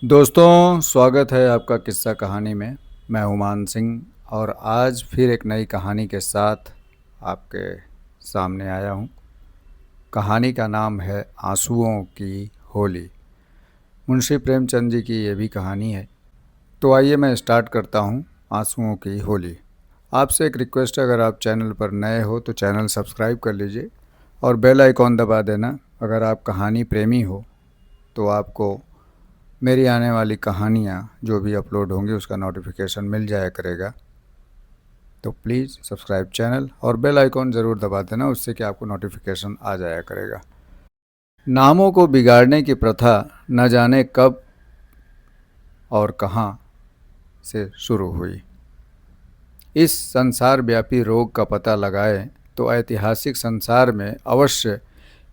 दोस्तों, स्वागत है आपका किस्सा कहानी में। मैं हुमान सिंह और आज फिर एक नई कहानी के साथ आपके सामने आया हूँ। कहानी का नाम है आंसुओं की होली। मुंशी प्रेमचंद जी की ये भी कहानी है। तो आइए मैं स्टार्ट करता हूँ आंसुओं की होली। आपसे एक रिक्वेस्ट है, अगर आप चैनल पर नए हो तो चैनल सब्सक्राइब कर लीजिए और बेल आइकॉन दबा देना। अगर आप कहानी प्रेमी हो तो आपको मेरी आने वाली कहानियाँ जो भी अपलोड होंगी उसका नोटिफिकेशन मिल जाया करेगा। तो प्लीज़ सब्सक्राइब चैनल और बेल आइकॉन ज़रूर दबा देना, उससे कि आपको नोटिफिकेशन आ जाया करेगा। नामों को बिगाड़ने की प्रथा न जाने कब और कहाँ से शुरू हुई। इस संसार व्यापी रोग का पता लगाएं तो ऐतिहासिक संसार में अवश्य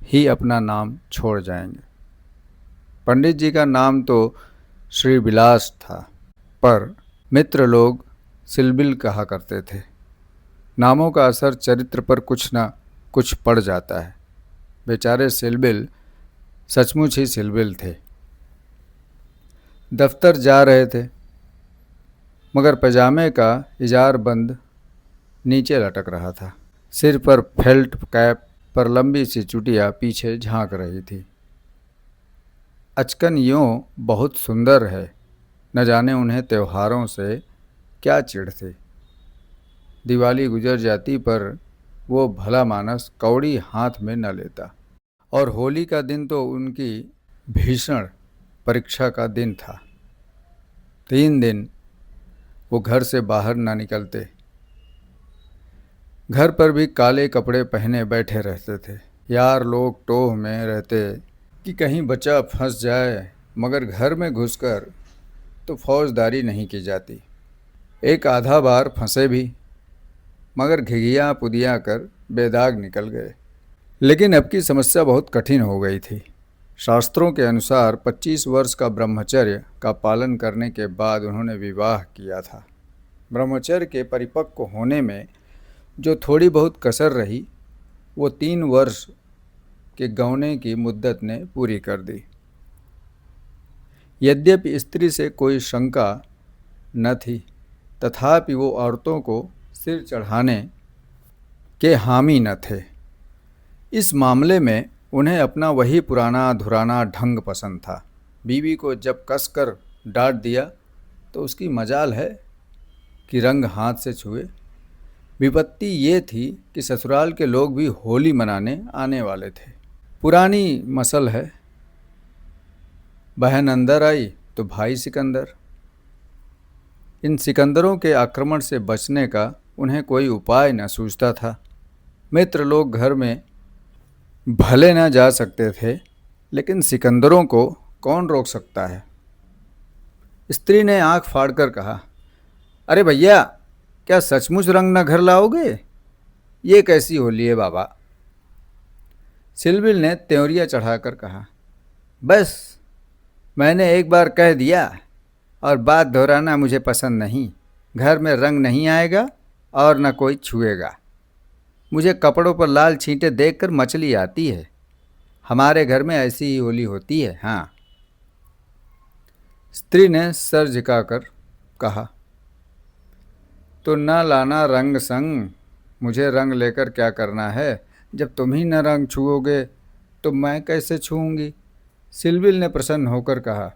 ही अपना नाम छोड़ जाएंगे। पंडित जी का नाम तो श्री विलास था, पर मित्र लोग सिलबिल कहा करते थे। नामों का असर चरित्र पर कुछ न कुछ पड़ जाता है। बेचारे सिलबिल सचमुच ही सिलबिल थे। दफ्तर जा रहे थे, मगर पजामे का इजार बंद नीचे लटक रहा था। सिर पर फेल्ट कैप पर लंबी सी चुटिया पीछे झांक रही थी। अचकन यूँ बहुत सुंदर है, न जाने उन्हें त्योहारों से क्या चिढ़ थी। दिवाली गुजर जाती पर वो भला मानस कौड़ी हाथ में न लेता, और होली का दिन तो उनकी भीषण परीक्षा का दिन था। 3 दिन वो घर से बाहर न निकलते। घर पर भी काले कपड़े पहने बैठे रहते थे। यार लोग टोह में रहते कि कहीं बच्चा फंस जाए, मगर घर में घुसकर तो फौजदारी नहीं की जाती। एक आधा बार फंसे भी, मगर घिघिया पुदिया कर बेदाग निकल गए। लेकिन अब की समस्या बहुत कठिन हो गई थी। शास्त्रों के अनुसार 25 वर्ष का ब्रह्मचर्य का पालन करने के बाद उन्होंने विवाह किया था। ब्रह्मचर्य के परिपक्व होने में जो थोड़ी बहुत कसर रही, वो 3 वर्ष के गौने की मुद्दत ने पूरी कर दी। यद्यपि स्त्री से कोई शंका न थी, तथापि वो औरतों को सिर चढ़ाने के हामी न थे। इस मामले में उन्हें अपना वही पुराना धुराना ढंग पसंद था। बीवी को जब कसकर डांट दिया तो उसकी मजाल है कि रंग हाथ से छुए। विपत्ति ये थी कि ससुराल के लोग भी होली मनाने आने वाले थे। पुरानी मसल है, बहन अंदर आई तो भाई सिकंदर। इन सिकंदरों के आक्रमण से बचने का उन्हें कोई उपाय न सूझता था। मित्र लोग घर में भले न जा सकते थे, लेकिन सिकंदरों को कौन रोक सकता है। स्त्री ने आंख फाड़कर कहा, अरे भैया, क्या सचमुच रंग न घर लाओगे? ये कैसी होली है बाबा? सिलबिल ने त्योरिया चढ़ाकर कहा, बस मैंने एक बार कह दिया और बात दोहराना मुझे पसंद नहीं। घर में रंग नहीं आएगा और न कोई छुएगा। मुझे कपड़ों पर लाल छींटे देखकर मचली आती है। हमारे घर में ऐसी ही होली होती है। हाँ। स्त्री ने सर झुकाकर कहा, तो न लाना रंग संग। मुझे रंग लेकर क्या करना है? जब तुम ही न रंग छुओगे तो मैं कैसे छूऊंगी? सिलबिल ने प्रसन्न होकर कहा,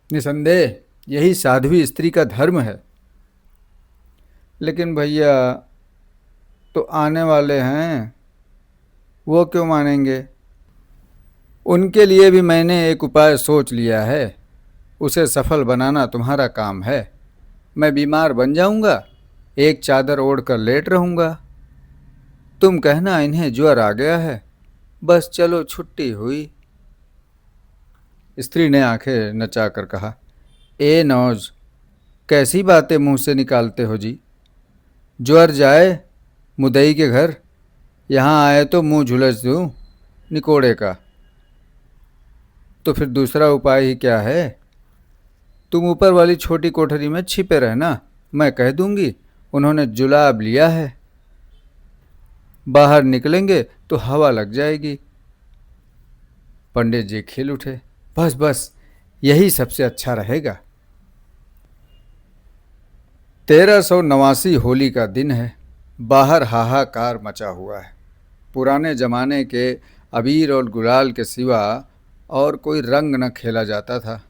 निसंदेह यही साध्वी स्त्री का धर्म है। लेकिन भैया तो आने वाले हैं, वो क्यों मानेंगे? उनके लिए भी मैंने एक उपाय सोच लिया है। उसे सफल बनाना तुम्हारा काम है। मैं बीमार बन जाऊंगा, एक चादर ओढ़ कर लेट रहूंगा। तुम कहना इन्हें ज्वर आ गया है, बस चलो छुट्टी हुई। स्त्री ने आंखें नचाकर कहा, ए नौज, कैसी बातें मुंह से निकालते हो जी? ज्वर जाए मुदई के घर, यहाँ आए तो मुंह झुलस दूँ निकोड़े का। तो फिर दूसरा उपाय ही क्या है? तुम ऊपर वाली छोटी कोठरी में छिपे रहना, मैं कह दूंगी उन्होंने जुलाब लिया है। बाहर निकलेंगे तो हवा लग जाएगी। पंडित जी खिल उठे, बस बस, यही सबसे अच्छा रहेगा। 1389 होली का दिन है। बाहर हाहाकार मचा हुआ है। पुराने ज़माने के अबीर और गुलाल के सिवा और कोई रंग न खेला जाता था।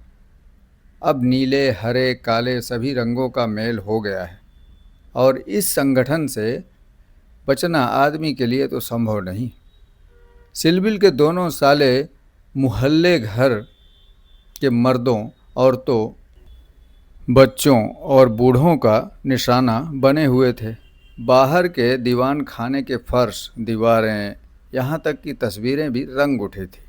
अब नीले, हरे, काले सभी रंगों का मेल हो गया है और इस संगठन से बचना आदमी के लिए तो संभव नहीं। सिलबिल के दोनों साले मुहल्ले घर के मर्दों, औरतों, बच्चों और बूढ़ों का निशाना बने हुए थे। बाहर के दीवान खाने के फर्श, दीवारें, यहाँ तक कि तस्वीरें भी रंग उठी थी।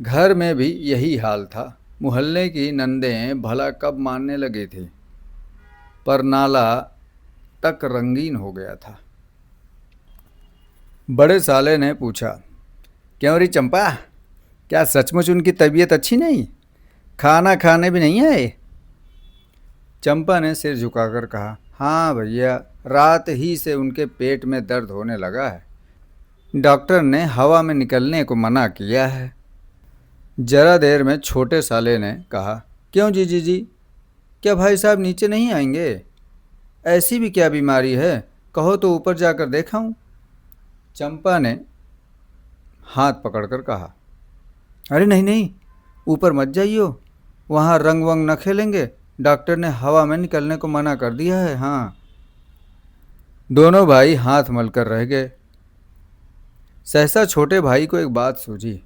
घर में भी यही हाल था। मोहल्ले की नंदें भला कब मानने लगी थी, पर नाला तक रंगीन हो गया था। बड़े साले ने पूछा, क्यों री चंपा, क्या सचमुच उनकी तबीयत अच्छी नहीं? खाना खाने भी नहीं आए? चंपा ने सिर झुकाकर कहा, हाँ भैया, रात ही से उनके पेट में दर्द होने लगा है। डॉक्टर ने हवा में निकलने को मना किया है। जरा देर में छोटे साले ने कहा, क्यों जीजी जी, क्या भाई साहब नीचे नहीं आएंगे? ऐसी भी क्या बीमारी है, कहो तो ऊपर जाकर देखाऊं? चंपा ने हाथ पकड़कर कहा, अरे नहीं नहीं, ऊपर मत जाइयो, वहाँ रंग वंग न खेलेंगे। डॉक्टर ने हवा में निकलने को मना कर दिया है। हाँ। दोनों भाई हाथ मलकर रह गए। सहसा छोटे भाई को एक बात सूझी,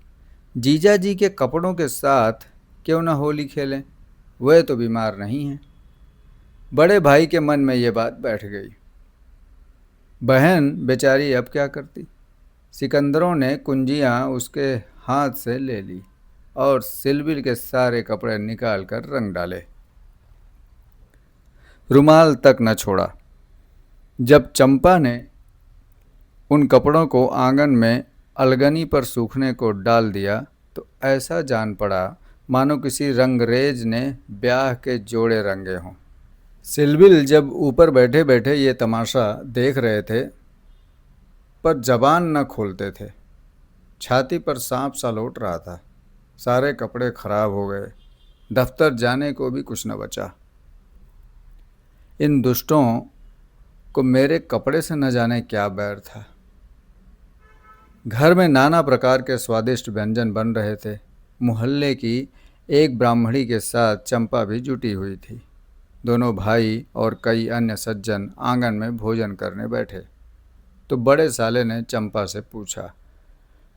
जीजा जी के कपड़ों के साथ क्यों न होली खेलें, वह तो बीमार नहीं हैं। बड़े भाई के मन में ये बात बैठ गई। बहन बेचारी अब क्या करती। सिकंदरों ने कुंजियाँ उसके हाथ से ले ली और सिलबिल के सारे कपड़े निकाल कर रंग डाले, रुमाल तक न छोड़ा। जब चंपा ने उन कपड़ों को आंगन में अलगनी पर सूखने को डाल दिया तो ऐसा जान पड़ा मानो किसी रंगरेज ने ब्याह के जोड़े रंगे हों। सिलबिल जब ऊपर बैठे बैठे ये तमाशा देख रहे थे, पर जबान न खोलते थे। छाती पर सांप सा लौट रहा था। सारे कपड़े खराब हो गए। दफ्तर जाने को भी कुछ न बचा। इन दुष्टों को मेरे कपड़े से न जाने क्या बैर था। घर में नाना प्रकार के स्वादिष्ट व्यंजन बन रहे थे। मोहल्ले की एक ब्राह्मणी के साथ चंपा भी जुटी हुई थी। दोनों भाई और कई अन्य सज्जन आंगन में भोजन करने बैठे तो बड़े साले ने चंपा से पूछा,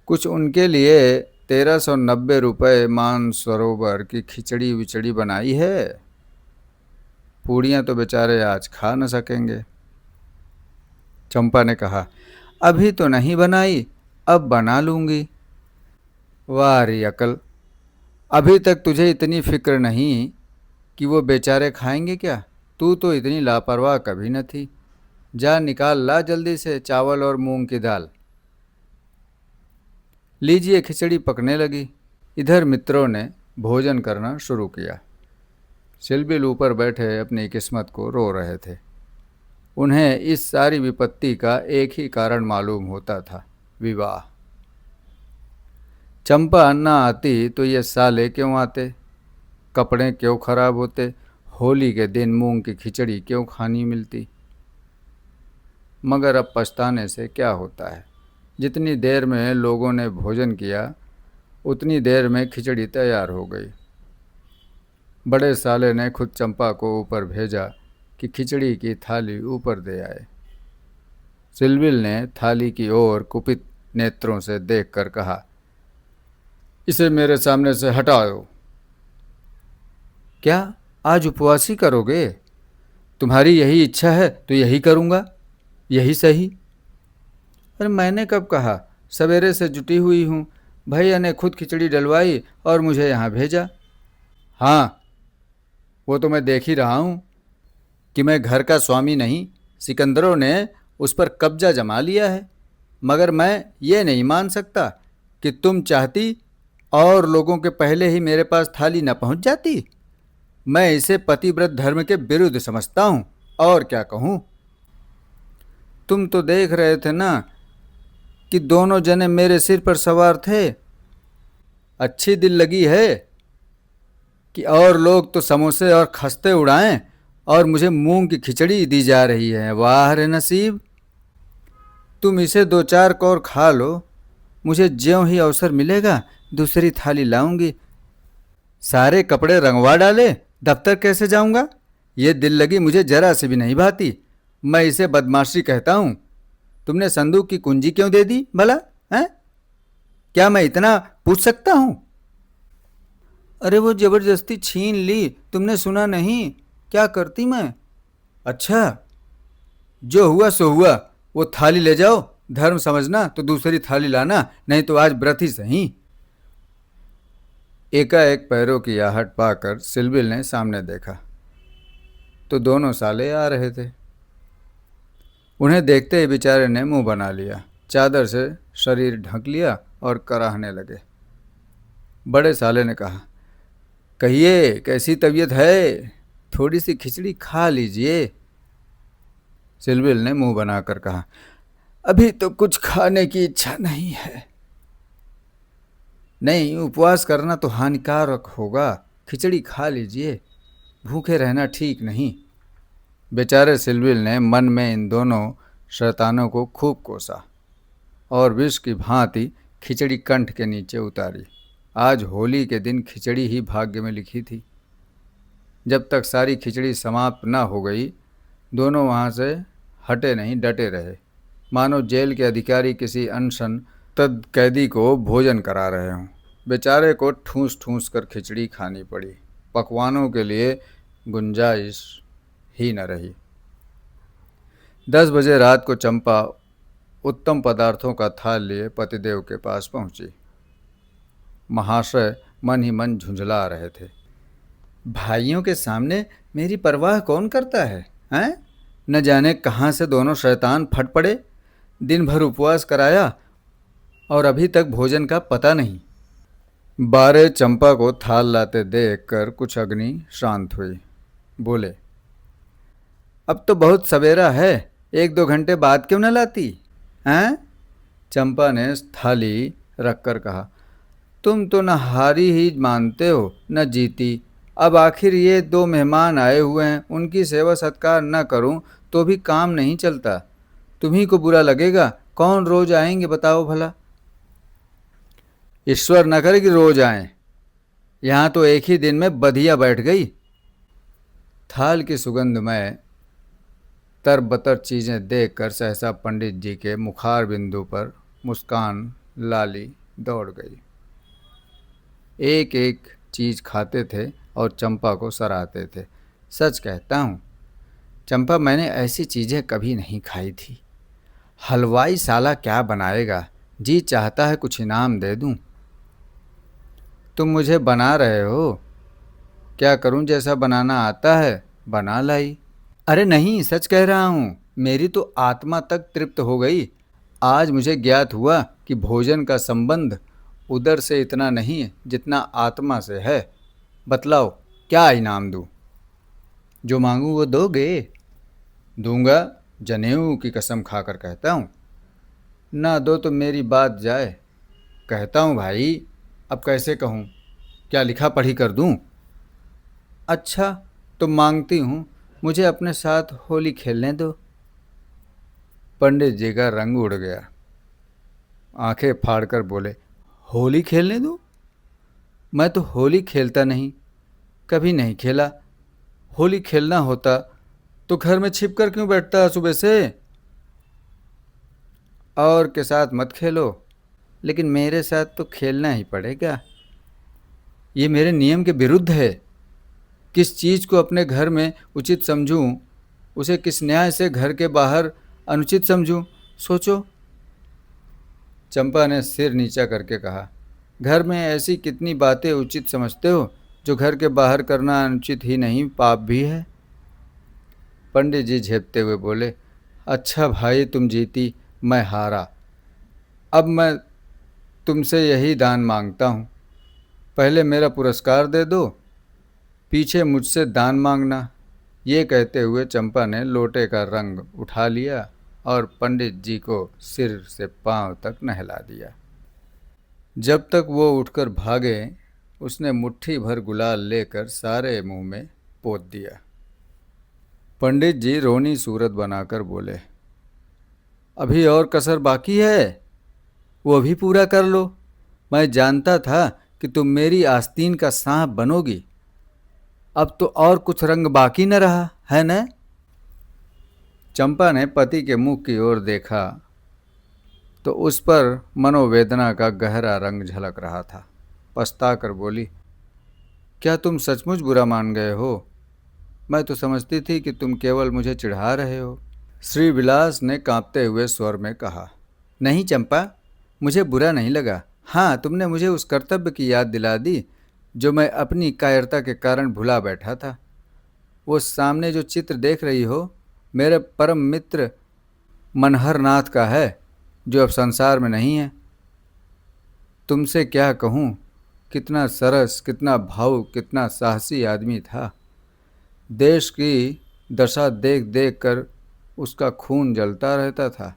कुछ उनके लिए 1390 रुपये मानसरोवर की खिचड़ी विचड़ी बनाई है? पूड़ियाँ तो बेचारे आज खा न सकेंगे। चंपा ने कहा, अभी तो नहीं बनाई, अब बना लूँगी। वाह री अकल, अभी तक तुझे इतनी फिक्र नहीं कि वो बेचारे खाएंगे क्या? तू तो इतनी लापरवाह कभी न थी। जा निकाल ला जल्दी से चावल और मूंग की दाल। लीजिए, खिचड़ी पकने लगी। इधर मित्रों ने भोजन करना शुरू किया। सिलबिल ऊपर बैठे अपनी किस्मत को रो रहे थे। उन्हें इस सारी विपत्ति का एक ही कारण मालूम होता था, विवाह। चंपा न आती तो ये साले क्यों आते, कपड़े क्यों खराब होते, होली के दिन मूंग की खिचड़ी क्यों खानी मिलती। मगर अब पछताने से क्या होता है। जितनी देर में लोगों ने भोजन किया उतनी देर में खिचड़ी तैयार हो गई। बड़े साले ने खुद चंपा को ऊपर भेजा कि खिचड़ी की थाली ऊपर दे आए। सिलबिल ने थाली की ओर कुपित नेत्रों से देखकर कहा, इसे मेरे सामने से हटाओ। क्या आज उपवासी करोगे? तुम्हारी यही इच्छा है तो यही करूँगा, यही सही। अरे मैंने कब कहा, सवेरे से जुटी हुई हूँ। भैया ने खुद खिचड़ी डलवाई और मुझे यहाँ भेजा। हाँ, वो तो मैं देख ही रहा हूँ कि मैं घर का स्वामी नहीं, सिकंदरों ने उस पर कब्जा जमा लिया है। मगर मैं ये नहीं मान सकता कि तुम चाहती और लोगों के पहले ही मेरे पास थाली न पहुँच जाती। मैं इसे पतिव्रत धर्म के विरुद्ध समझता हूँ, और क्या कहूँ। तुम तो देख रहे थे ना कि दोनों जने मेरे सिर पर सवार थे। अच्छी दिल लगी है। कि और लोग तो समोसे और खस्ते उड़ाएं और मुझे मूंग की खिचड़ी दी जा रही है। वाह रे नसीब, तुम इसे दो चार कौर खा लो, मुझे ज्यों ही अवसर मिलेगा दूसरी थाली लाऊंगी। सारे कपड़े रंगवा डाले, दफ्तर कैसे जाऊंगा? ये दिल लगी मुझे जरा से भी नहीं भाती। मैं इसे बदमाशी कहता हूँ। तुमने संदूक की कुंजी क्यों दे दी भला? हैं? क्या मैं इतना पूछ सकता हूँ? अरे वो जबरदस्ती छीन ली, तुमने सुना नहीं? क्या करती मैं? अच्छा, जो हुआ सो हुआ। वो थाली ले जाओ, धर्म समझना तो दूसरी थाली लाना, नहीं तो आज व्रत ही सही। एकाएक पैरों की आहट पाकर सिलबिल ने सामने देखा तो दोनों साले आ रहे थे। उन्हें देखते ही बेचारे ने मुंह बना लिया, चादर से शरीर ढक लिया और कराहने लगे। बड़े साले ने कहा, कहिए कैसी तबीयत है? थोड़ी सी खिचड़ी खा लीजिए। सिलबिल ने मुंह बनाकर कहा, अभी तो कुछ खाने की इच्छा नहीं है। नहीं, उपवास करना तो हानिकारक होगा, खिचड़ी खा लीजिए, भूखे रहना ठीक नहीं। बेचारे सिलबिल ने मन में इन दोनों शैतानों को खूब कोसा और विष की भांति खिचड़ी कंठ के नीचे उतारी। आज होली के दिन खिचड़ी ही भाग्य में लिखी थी। जब तक सारी खिचड़ी समाप्त न हो गई, दोनों वहाँ से हटे नहीं, डटे रहे, मानो जेल के अधिकारी किसी अनशन तद कैदी को भोजन करा रहे हों। बेचारे को ठूस ठूस कर खिचड़ी खानी पड़ी। पकवानों के लिए गुंजाइश ही न रही। 10 बजे रात को चंपा उत्तम पदार्थों का थाल लिए पतिदेव के पास पहुंची। महाशय मन ही मन झुंझला रहे थे। भाइयों के सामने मेरी परवाह कौन करता है, हैं? न जाने कहाँ से दोनों शैतान फट पड़े। दिन भर उपवास कराया और अभी तक भोजन का पता नहीं। बारे चंपा को थाल लाते देखकर कुछ अग्नि शांत हुई। बोले, अब तो बहुत सवेरा है, 1-2 घंटे बाद क्यों न लाती? हैं? चंपा ने थाली रखकर कहा, तुम तो न हारी ही मानते हो न जीती। अब आखिर ये 2 मेहमान आए हुए हैं, उनकी सेवा सत्कार न करूं तो भी काम नहीं चलता। तुम्ही को बुरा लगेगा, कौन रोज आएंगे बताओ भला? ईश्वर न करे कि रोज आएं। यहाँ तो एक ही दिन में बधिया बैठ गई। थाल की सुगंधमय तरबतर चीज़ें देखकर सहसा पंडित जी के मुखार बिंदु पर मुस्कान लाली दौड़ गई। एक एक चीज़ खाते थे और चंपा को सराहते थे। सच कहता हूँ चंपा, मैंने ऐसी चीज़ें कभी नहीं खाई थी। हलवाई साला क्या बनाएगा, जी चाहता है कुछ इनाम दे दूँ। तुम मुझे बना रहे हो, क्या करूं? जैसा बनाना आता है बना लाई। अरे नहीं, सच कह रहा हूं, मेरी तो आत्मा तक तृप्त हो गई। आज मुझे ज्ञात हुआ कि भोजन का संबंध उदर से इतना नहीं जितना आत्मा से है। बतलाओ क्या इनाम दूं? जो मांगूं वो दोगे? दूंगा, जनेऊ की कसम खाकर कहता हूं। ना दो तो मेरी बात जाए। कहता हूं भाई, अब कैसे कहूं? क्या लिखा पढ़ी कर दूं? अच्छा तो मांगती हूँ, मुझे अपने साथ होली खेलने दो। पंडित जी का रंग उड़ गया, आंखें फाड़कर बोले, होली खेलने दो? मैं तो होली खेलता नहीं, कभी नहीं खेला। होली खेलना होता तो घर में छिप कर क्यों बैठता सुबह से? और के साथ मत खेलो, लेकिन मेरे साथ तो खेलना ही पड़ेगा। ये मेरे नियम के विरुद्ध है। किस चीज़ को अपने घर में उचित समझूं, उसे किस न्याय से घर के बाहर अनुचित समझूं? सोचो। चंपा ने सिर नीचा करके कहा, घर में ऐसी कितनी बातें उचित समझते हो जो घर के बाहर करना अनुचित ही नहीं, पाप भी है। पंडित जी झेपते हुए बोले, अच्छा भाई, तुम जीती, मैं हारा। अब मैं तुमसे यही दान मांगता हूँ, पहले मेरा पुरस्कार दे दो, पीछे मुझसे दान मांगना। ये कहते हुए चंपा ने लोटे का रंग उठा लिया और पंडित जी को सिर से पांव तक नहला दिया। जब तक वो उठकर भागे, उसने मुट्ठी भर गुलाल लेकर सारे मुंह में पोत दिया। पंडित जी रोनी सूरत बनाकर बोले, अभी और कसर बाकी है, वो भी पूरा कर लो। मैं जानता था कि तुम मेरी आस्तीन का सांप बनोगी। अब तो और कुछ रंग बाकी न रहा है न? चंपा ने पति के मुख की ओर देखा तो उस पर मनोवेदना का गहरा रंग झलक रहा था। पछता कर बोली, क्या तुम सचमुच बुरा मान गए हो? मैं तो समझती थी कि तुम केवल मुझे चिढ़ा रहे हो। श्री विलास ने कांपते हुए स्वर में कहा, नहीं चंपा, मुझे बुरा नहीं लगा। हाँ, तुमने मुझे उस कर्तव्य की याद दिला दी जो मैं अपनी कायरता के कारण भुला बैठा था। वो सामने जो चित्र देख रही हो मेरे परम मित्र मनहर नाथ का है, जो अब संसार में नहीं है। तुमसे क्या कहूँ, कितना सरस, कितना भावुक, कितना साहसी आदमी था। देश की दशा देख देख कर उसका खून जलता रहता था।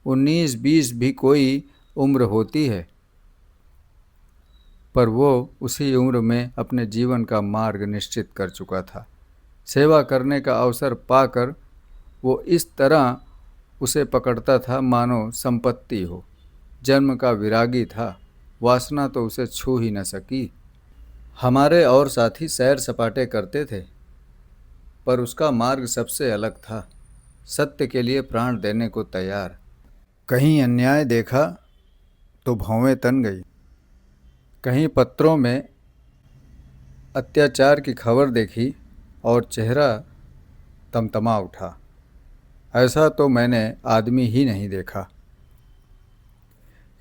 19-20 भी कोई उम्र होती है, पर वो उसी उम्र में अपने जीवन का मार्ग निश्चित कर चुका था। सेवा करने का अवसर पाकर वो इस तरह उसे पकड़ता था मानो संपत्ति हो। जन्म का विरागी था, वासना तो उसे छू ही न सकी। हमारे और साथी सैर सपाटे करते थे, पर उसका मार्ग सबसे अलग था। सत्य के लिए प्राण देने को तैयार। कहीं अन्याय देखा तो भौवें तन गई, कहीं पत्रों में अत्याचार की खबर देखी और चेहरा तमतमा उठा। ऐसा तो मैंने आदमी ही नहीं देखा।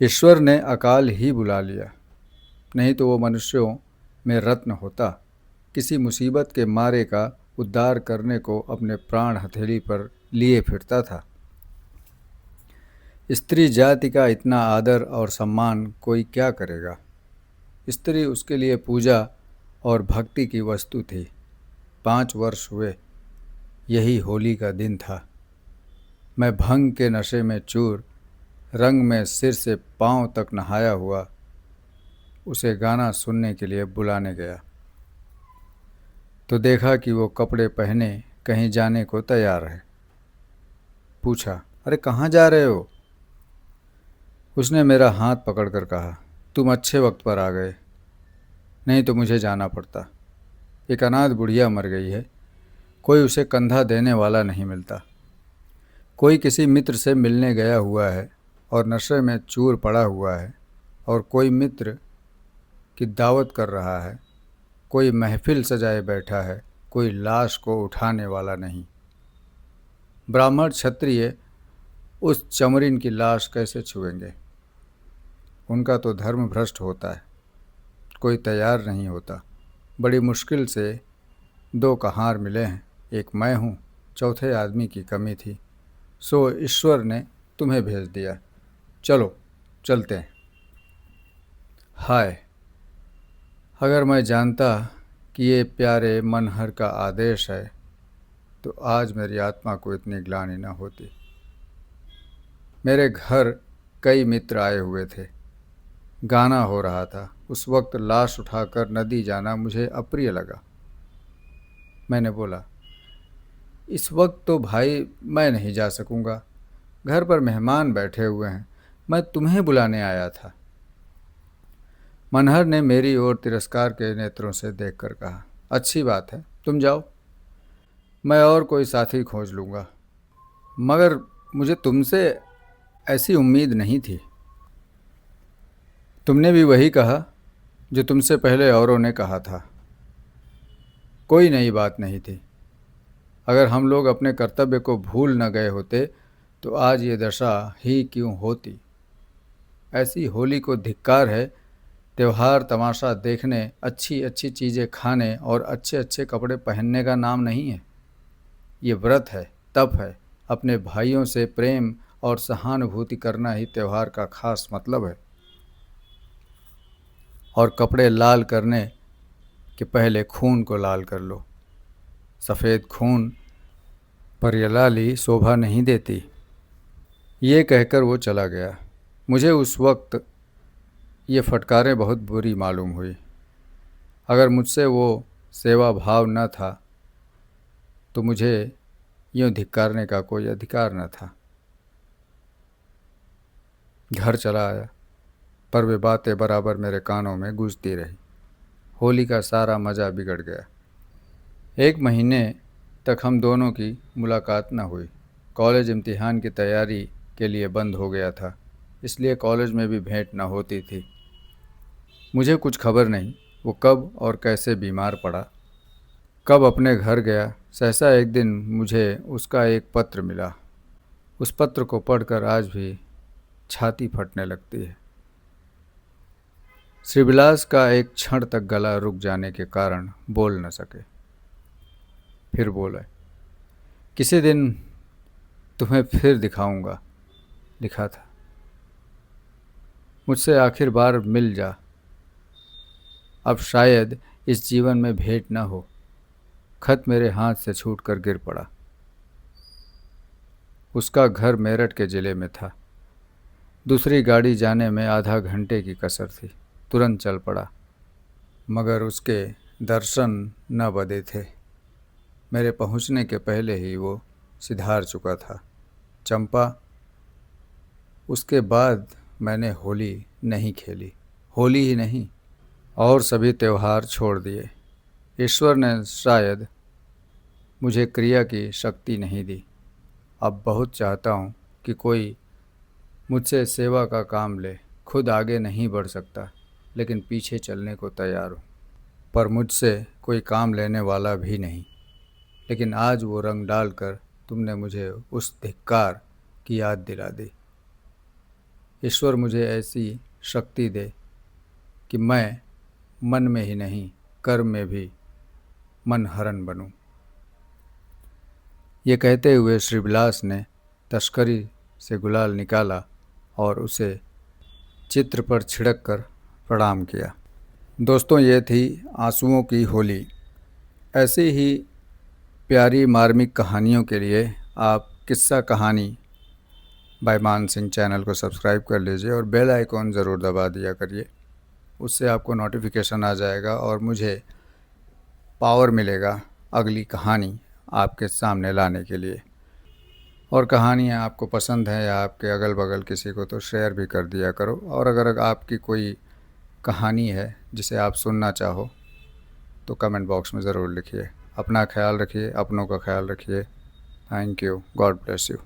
ईश्वर ने अकाल ही बुला लिया, नहीं तो वो मनुष्यों में रत्न होता। किसी मुसीबत के मारे का उद्धार करने को अपने प्राण हथेली पर लिए फिरता था। स्त्री जाति का इतना आदर और सम्मान कोई क्या करेगा। स्त्री उसके लिए पूजा और भक्ति की वस्तु थी। 5 वर्ष हुए, यही होली का दिन था। मैं भंग के नशे में चूर, रंग में सिर से पांव तक नहाया हुआ उसे गाना सुनने के लिए बुलाने गया तो देखा कि वो कपड़े पहने कहीं जाने को तैयार है। पूछा, अरे कहाँ जा रहे हो? उसने मेरा हाथ पकड़कर कहा, तुम अच्छे वक्त पर आ गए, नहीं तो मुझे जाना पड़ता। एक अनाथ बुढ़िया मर गई है, कोई उसे कंधा देने वाला नहीं मिलता। कोई किसी मित्र से मिलने गया हुआ है और नशे में चूर पड़ा हुआ है, और कोई मित्र की दावत कर रहा है। कोई महफिल सजाए बैठा है, कोई लाश को उठाने वाला नहीं। ब्राह्मण क्षत्रिय उस चमरीन की लाश कैसे छुएंगे? उनका तो धर्म भ्रष्ट होता है। कोई तैयार नहीं होता। बड़ी मुश्किल से 2 कहार मिले हैं, एक मैं हूँ, चौथे आदमी की कमी थी, सो ईश्वर ने तुम्हें भेज दिया। चलो चलते हैं। हाय, अगर मैं जानता कि ये प्यारे मनहर का आदेश है तो आज मेरी आत्मा को इतनी ग्लानि न होती। मेरे घर कई मित्र आए हुए थे, गाना हो रहा था। उस वक्त लाश उठाकर नदी जाना मुझे अप्रिय लगा। मैंने बोला, इस वक्त तो भाई मैं नहीं जा सकूंगा, घर पर मेहमान बैठे हुए हैं, मैं तुम्हें बुलाने आया था। मनहर ने मेरी ओर तिरस्कार के नेत्रों से देखकर कहा, अच्छी बात है, तुम जाओ, मैं और कोई साथी खोज लूँगा। मगर मुझे तुमसे ऐसी उम्मीद नहीं थी। तुमने भी वही कहा जो तुमसे पहले औरों ने कहा था। कोई नई बात नहीं थी। अगर हम लोग अपने कर्तव्य को भूल न गए होते तो आज ये दशा ही क्यों होती। ऐसी होली को धिक्कार है। त्यौहार तमाशा देखने, अच्छी अच्छी चीज़ें खाने और अच्छे अच्छे कपड़े पहनने का नाम नहीं है। ये व्रत है, तप है, अपने भाइयों से प्रेम और सहानुभूति करना ही त्यौहार का खास मतलब है। और कपड़े लाल करने के पहले खून को लाल कर लो। सफ़ेद खून पर यह लाली शोभा नहीं देती। ये कहकर वो चला गया। मुझे उस वक्त ये फटकारें बहुत बुरी मालूम हुई। अगर मुझसे वो सेवा भाव न था तो मुझे यूँ धिक्कारने का कोई अधिकार न था। घर चला आया, पर वे बातें बराबर मेरे कानों में गूंजती रही। होली का सारा मज़ा बिगड़ गया। 1 महीने तक हम दोनों की मुलाकात न हुई। कॉलेज इम्तिहान की तैयारी के लिए बंद हो गया था, इसलिए कॉलेज में भी भेंट न होती थी। मुझे कुछ खबर नहीं वो कब और कैसे बीमार पड़ा, कब अपने घर गया। सहसा एक दिन मुझे उसका एक पत्र मिला। उस पत्र को पढ़कर आज भी छाती फटने लगती है। श्रीविलास का एक क्षण तक गला रुक जाने के कारण बोल न सके। फिर बोले, किसी दिन तुम्हें फिर दिखाऊंगा, लिखा था। मुझसे आखिर बार मिल जा, अब शायद इस जीवन में भेंट न हो। खत मेरे हाथ से छूटकर गिर पड़ा। उसका घर मेरठ के ज़िले में था। दूसरी गाड़ी जाने में आधा घंटे की कसर थी। तुरंत चल पड़ा, मगर उसके दर्शन न बदे थे। मेरे पहुंचने के पहले ही वो सिधार चुका था। चंपा, उसके बाद मैंने होली नहीं खेली। होली ही नहीं, और सभी त्यौहार छोड़ दिए। ईश्वर ने शायद मुझे क्रिया की शक्ति नहीं दी। अब बहुत चाहता हूँ कि कोई मुझसे सेवा का काम ले। खुद आगे नहीं बढ़ सकता, लेकिन पीछे चलने को तैयार हूँ। पर मुझसे कोई काम लेने वाला भी नहीं। लेकिन आज वो रंग डालकर तुमने मुझे उस धिक्कार की याद दिला दी। ईश्वर मुझे ऐसी शक्ति दे कि मैं मन में ही नहीं, कर्म में भी मनहरण बनूं। ये कहते हुए श्रीविलास ने तस्करी से गुलाल निकाला और उसे चित्र पर छिड़क कर प्रणाम किया। दोस्तों, ये थी आंसुओं की होली। ऐसी ही प्यारी मार्मिक कहानियों के लिए आप किस्सा कहानी बाय मान सिंह चैनल को सब्सक्राइब कर लीजिए और बेल आइकॉन ज़रूर दबा दिया करिए। उससे आपको नोटिफिकेशन आ जाएगा और मुझे पावर मिलेगा अगली कहानी आपके सामने लाने के लिए। और कहानियाँ आपको पसंद है या आपके अगल बगल किसी को, तो शेयर भी कर दिया करो। और अगर आपकी कोई कहानी है जिसे आप सुनना चाहो तो कमेंट बॉक्स में ज़रूर लिखिए। अपना ख्याल रखिए, अपनों का ख्याल रखिए। Thank you. God bless you.